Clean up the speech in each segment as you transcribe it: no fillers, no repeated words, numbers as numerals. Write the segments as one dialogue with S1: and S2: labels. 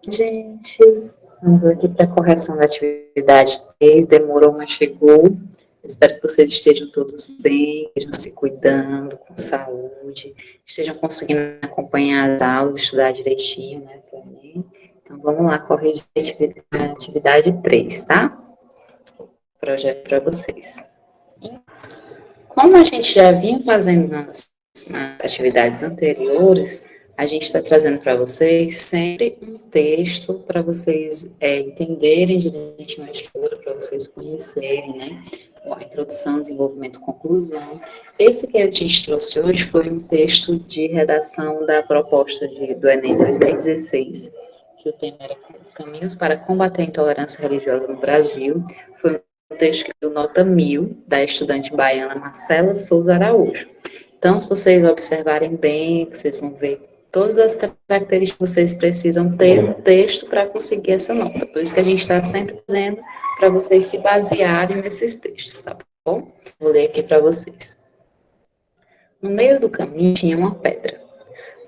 S1: Gente, vamos aqui para a correção da atividade 3. Demorou, mas chegou. Espero que vocês estejam todos bem, estejam se cuidando, com saúde, estejam conseguindo acompanhar as aulas, estudar direitinho, né, para mim. Então, vamos lá, corrigir a atividade 3, tá? Projeto para vocês. Como a gente já vinha fazendo nas atividades anteriores, a gente está trazendo para vocês sempre um texto para vocês entenderem direitinho a estrutura, para vocês conhecerem, né? A introdução, desenvolvimento, conclusão. Esse que a gente trouxe hoje foi um texto de redação da proposta do Enem 2016, que o tema era Caminhos para combater a intolerância religiosa no Brasil. Foi um texto que deu nota 1000, da estudante baiana Marcela Souza Araújo. Então, se vocês observarem bem, vocês vão ver todas as características que vocês precisam ter no texto para conseguir essa nota. Por isso que a gente está sempre dizendo para vocês se basearem nesses textos, tá bom? Vou ler aqui para vocês. No meio do caminho tinha uma pedra.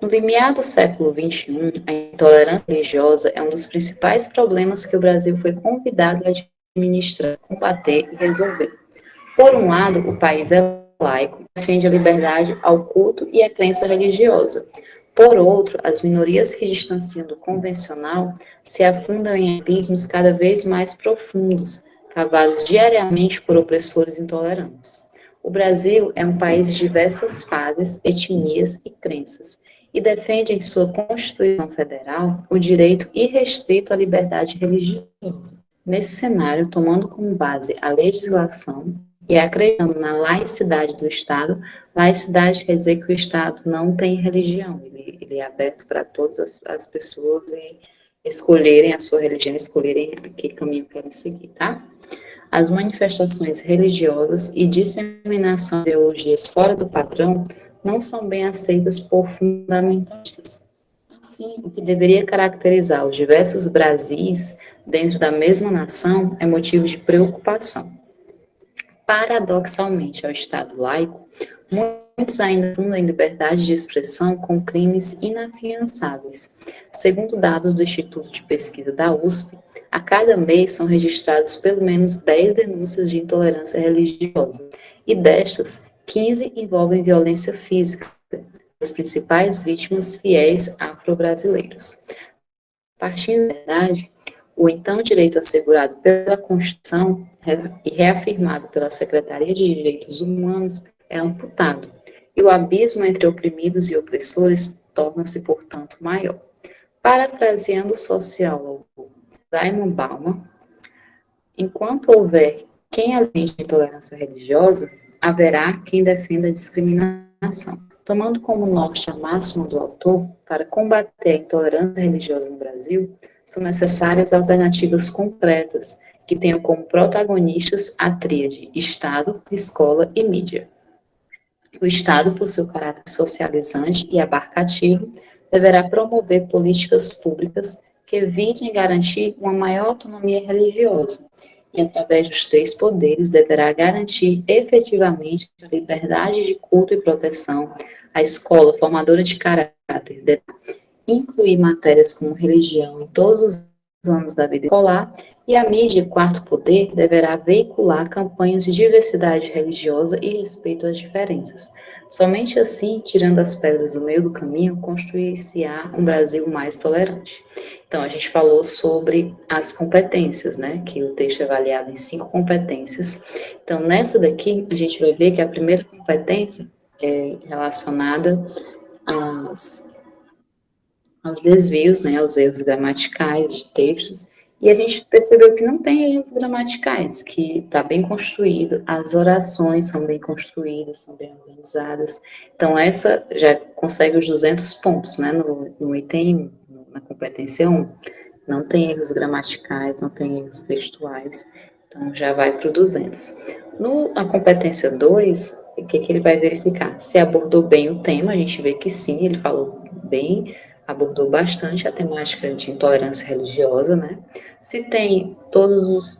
S1: No limiar do século XXI, a intolerância religiosa é um dos principais problemas que o Brasil foi convidado a administrar, combater e resolver. Por um lado, o país é laico, defende a liberdade ao culto e à crença religiosa. Por outro, as minorias que distanciam do convencional se afundam em abismos cada vez mais profundos, cavados diariamente por opressores intolerantes. O Brasil é um país de diversas fases, etnias e crenças, e defende em sua Constituição Federal o direito irrestrito à liberdade religiosa. Nesse cenário, tomando como base a legislação e acreditando na laicidade do Estado, laicidade quer dizer que o Estado não tem religião, ele é aberto para todas as pessoas escolherem a sua religião, escolherem que caminho querem seguir, tá? As manifestações religiosas e disseminação de ideologias fora do padrão não são bem aceitas por fundamentalistas. Assim, o que deveria caracterizar os diversos Brasis dentro da mesma nação é motivo de preocupação. Paradoxalmente, ao Estado laico, muitos ainda fundam liberdade de expressão com crimes inafiançáveis. Segundo dados do Instituto de Pesquisa da USP, a cada mês são registrados pelo menos 10 denúncias de intolerância religiosa, e destas, 15 envolvem violência física, as principais vítimas fiéis afro-brasileiros. Partindo da verdade, o então direito assegurado pela Constituição e reafirmado pela Secretaria de Direitos Humanos é amputado, e o abismo entre oprimidos e opressores torna-se, portanto, maior. Parafraseando o sociólogo Simon Bauman, enquanto houver quem alimente a intolerância religiosa, haverá quem defenda a discriminação. Tomando como norte a máxima do autor, para combater a intolerância religiosa no Brasil, são necessárias alternativas concretas, que tenham como protagonistas a tríade Estado, escola e mídia. O Estado, por seu caráter socializante e abarcativo, deverá promover políticas públicas que visem garantir uma maior autonomia religiosa, e, através dos três poderes, deverá garantir efetivamente a liberdade de culto e proteção. A escola, formadora de caráter, deve incluir matérias como religião em todos os anos da vida escolar, e a mídia, quarto poder, deverá veicular campanhas de diversidade religiosa e respeito às diferenças. Somente assim, tirando as pedras do meio do caminho, construir-se-á um Brasil mais tolerante. Então, a gente falou sobre as competências, né? Que o texto é avaliado em 5 competências. Então, nessa daqui, a gente vai ver que a primeira competência é relacionada aos desvios, né, aos erros gramaticais de textos, e a gente percebeu que não tem erros gramaticais, que está bem construído, as orações são bem construídas, são bem organizadas. Então, essa já consegue os 200 pontos, né, no item, na competência 1. Não tem erros gramaticais, não tem erros textuais, então já vai para o 200. Na competência 2, o que ele vai verificar? Se abordou bem o tema, a gente vê que sim, ele falou bem, abordou bastante a temática de intolerância religiosa, né? Se tem todos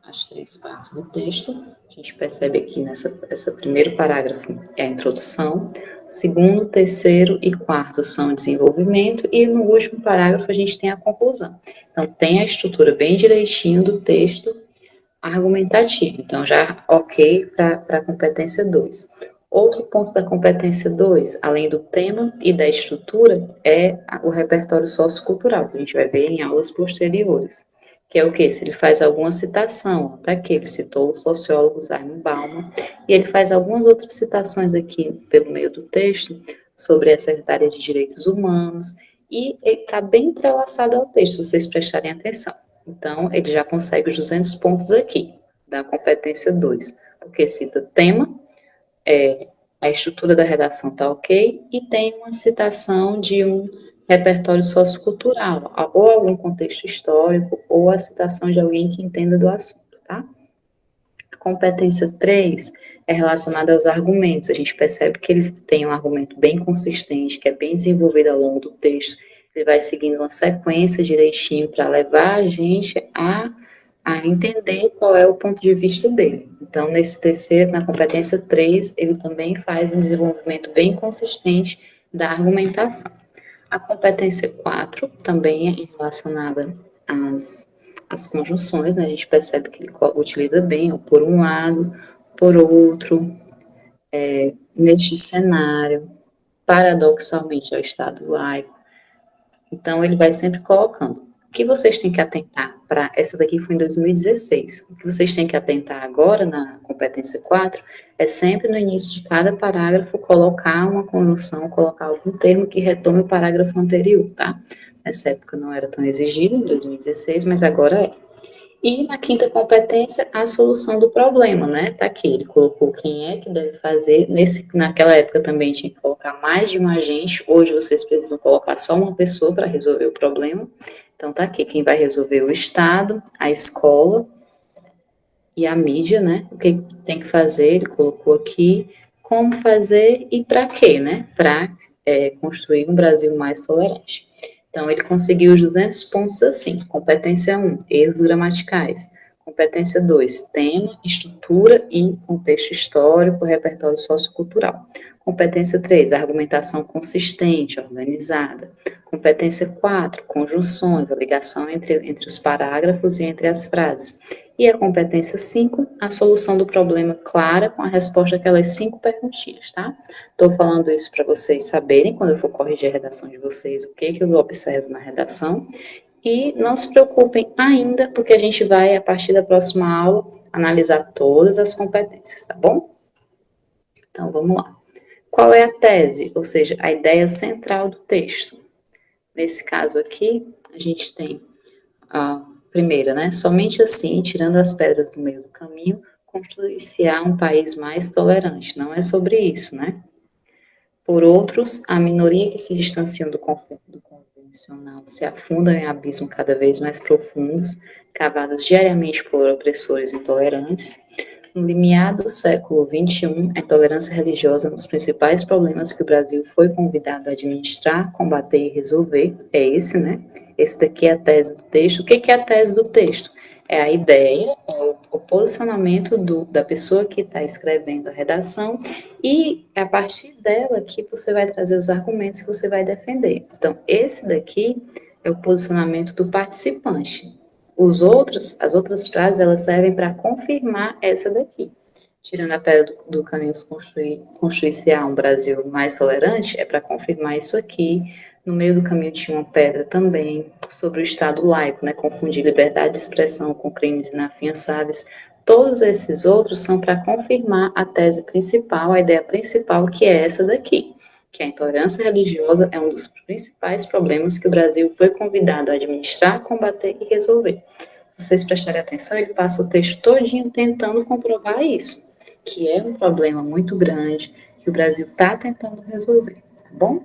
S1: as três partes do texto, a gente percebe aqui esse primeiro parágrafo é a introdução, segundo, terceiro e quarto são desenvolvimento, e no último parágrafo a gente tem a conclusão. Então, tem a estrutura bem direitinho do texto argumentativo. Então, já ok para a competência 2. Outro ponto da competência 2, além do tema e da estrutura, é o repertório sociocultural, que a gente vai ver em aulas posteriores. Que é o quê? Se ele faz alguma citação, tá aqui, ele citou o sociólogo Zygmunt Bauman, e ele faz algumas outras citações aqui pelo meio do texto sobre a Secretaria de Direitos Humanos, e ele está bem entrelaçado ao texto, se vocês prestarem atenção. Então, ele já consegue os 200 pontos aqui, da competência 2, porque cita tema, a estrutura da redação está ok, e tem uma citação de um repertório sociocultural, ou algum contexto histórico, ou a citação de alguém que entenda do assunto, tá? A competência 3 é relacionada aos argumentos. A gente percebe que ele tem um argumento bem consistente, que é bem desenvolvido ao longo do texto. Ele vai seguindo uma sequência direitinho para levar a gente a entender qual é o ponto de vista dele. Então, nesse terceiro, na competência 3, ele também faz um desenvolvimento bem consistente da argumentação. A competência 4 também é relacionada às conjunções, né? A gente percebe que ele utiliza bem, ó, por um lado, por outro, neste cenário, paradoxalmente ao Estado laico. Então, ele vai sempre colocando. O que vocês têm que atentar para. Essa daqui foi em 2016. O que vocês têm que atentar agora na competência 4 é sempre no início de cada parágrafo colocar uma conjunção, colocar algum termo que retome o parágrafo anterior, tá? Nessa época não era tão exigido, em 2016, mas agora é. E na quinta competência, a solução do problema, né? Tá aqui, ele colocou quem é que deve fazer. Naquela época também tinha que colocar mais de um agente. Hoje vocês precisam colocar só uma pessoa para resolver o problema. Então tá aqui, quem vai resolver o Estado, a escola e a mídia, né? O que tem que fazer, ele colocou aqui, como fazer e para quê, né? Para construir um Brasil mais tolerante. Então, ele conseguiu os 200 pontos assim. Competência 1, erros gramaticais. Competência 2, tema, estrutura e contexto histórico, repertório sociocultural. Competência 3, argumentação consistente, organizada. Competência 4, conjunções, a ligação entre os parágrafos e entre as frases. E a competência 5, a solução do problema clara com a resposta àquelas 5 perguntinhas, tá? Estou falando isso para vocês saberem, quando eu for corrigir a redação de vocês, o que eu observo na redação. E não se preocupem ainda, porque a gente vai, a partir da próxima aula, analisar todas as competências, tá bom? Então, vamos lá. Qual é a tese, ou seja, a ideia central do texto? Nesse caso aqui, a gente tem a primeira, né? Somente assim, tirando as pedras do meio do caminho, construir-se-á um país mais tolerante. Não é sobre isso, né? Por outros, a minoria que se distanciam do convencional se afundam em abismos cada vez mais profundos, cavados diariamente por opressores intolerantes. No limiar do século XXI, a intolerância religiosa é um dos principais problemas que o Brasil foi convidado a administrar, combater e resolver. É esse, né? Esse daqui é a tese do texto. O que é a tese do texto? É a ideia, é o posicionamento da pessoa que está escrevendo a redação, e é a partir dela que você vai trazer os argumentos que você vai defender. Então, esse daqui é o posicionamento do participante. As outras frases, elas servem para confirmar essa daqui. Tirando a pedra do caminho, construir-se-á um Brasil mais tolerante, é para confirmar isso aqui. No meio do caminho tinha uma pedra também sobre o Estado laico, né? Confundir liberdade de expressão com crimes inafiançáveis. Todos esses outros são para confirmar a tese principal, a ideia principal, que é essa daqui, que a intolerância religiosa é um dos principais problemas que o Brasil foi convidado a administrar, combater e resolver. Se vocês prestarem atenção, ele passa o texto todinho tentando comprovar isso, que é um problema muito grande, que o Brasil está tentando resolver, tá bom?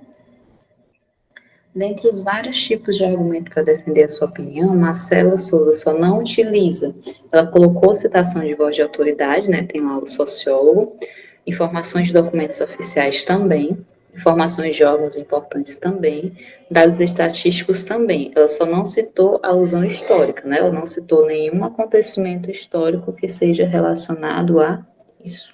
S1: Dentre os vários tipos de argumento para defender a sua opinião, Marcela Souza só não utiliza. Ela colocou citação de voz de autoridade, né? Tem lá o sociólogo, informações de documentos oficiais também, informações de órgãos importantes também, dados estatísticos também. Ela só não citou a alusão histórica, né? Ela não citou nenhum acontecimento histórico que seja relacionado a isso.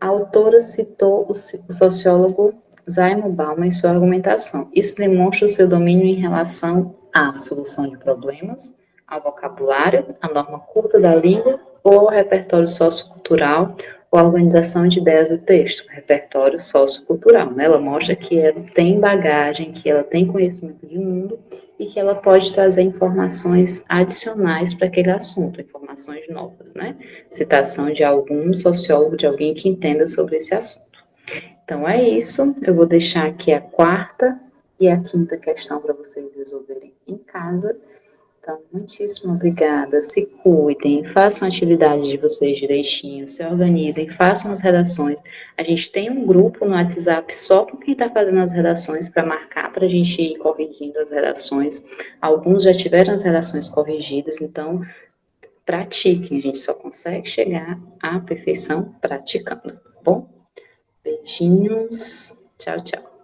S1: A autora citou o sociólogo Zygmunt Bauman em sua argumentação. Isso demonstra o seu domínio em relação à solução de problemas, ao vocabulário, à norma curta da língua ou ao repertório sociocultural ou à organização de ideias do texto, repertório sociocultural. Né? Ela mostra que ela tem bagagem, que ela tem conhecimento de mundo e que ela pode trazer informações adicionais para aquele assunto, informações novas, né? Citação de algum sociólogo, de alguém que entenda sobre esse assunto. Então é isso, eu vou deixar aqui a quarta e a quinta questão para vocês resolverem em casa. Então, muitíssimo obrigada, se cuidem, façam a atividade de vocês direitinho, se organizem, façam as redações. A gente tem um grupo no WhatsApp só com quem está fazendo as redações para marcar, para a gente ir corrigindo as redações. Alguns já tiveram as redações corrigidas, então pratiquem, a gente só consegue chegar à perfeição praticando, tá bom? Beijinhos, tchau, tchau.